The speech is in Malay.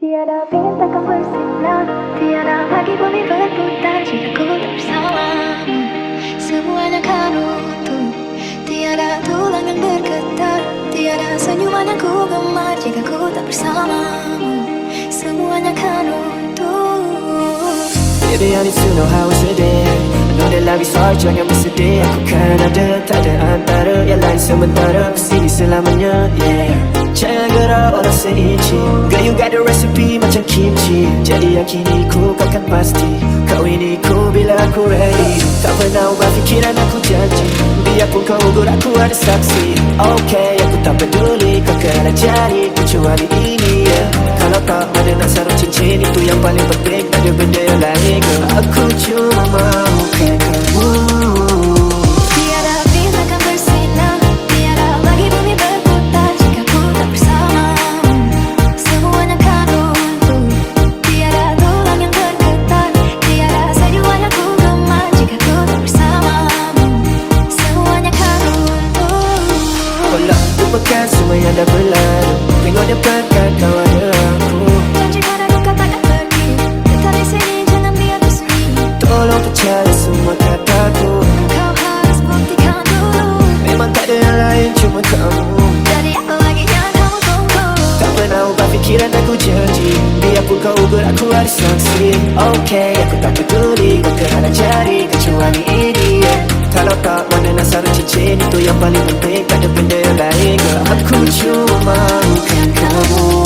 Tiada bintang bersinar, tiada lagi bumi berputar jika ku tak bersamamu. Semuanya kan utuh, tiada tulang yang bergetar, tiada senyuman yang ku gemar jika ku tak bersamamu. Semuanya kan utuh. Baby, I need to know how it's today. I know that love is hard, jangan bersedih. Aku kan ada, tak ada antara yang lain sementara. Kesini selamanya, yeah. Jangan gerak orang seinci. Girl, you got the recipe macam kimchi. Jadi yakini ku, kau kan pasti. Kau ini ku bila aku ready. Tak pernah ubah fikiran aku janji. Biarpun kau ugur aku ada saksi. Okay, aku tak peduli kau kena jadi kecuali ini, yeah. Kalau tak mana nak sarung cincin, itu yang paling penting. Tak ada benda yang lain, girl. Aku cuma mahukan kamu. Tiada bintang kan bersinar, tiada lagi bumi berputar jika ku tak bersamamu. Semuanya kan utuh, tiada tulang yang bergetar, tiada senyuman yang ku gemar jika ku tak bersamamu. Semuanya kan utuh. Tolak lupakan semua yang dah berlalu. Tengok depan kan kau ada aku. Janji padaku kau takkan pergi, tetap di sini jangan biar bersunyi. Tolong percaya semua kataku. Kau harus buktikan dulu, Memang tak ada yang lain cuma kamu. jadi apa lagi yang kamu tunggu? Tak pernah ubah fikiran aku janji. Biarpun kau ugur aku ada saksi. Okay, aku tak peduli kau kena jadi kecuali ini, yeah. Kalau tak mana nak sarung cincin, itu yang paling penting. Tak ada benda yang lain, girl. Aku cuma mahukan kamu.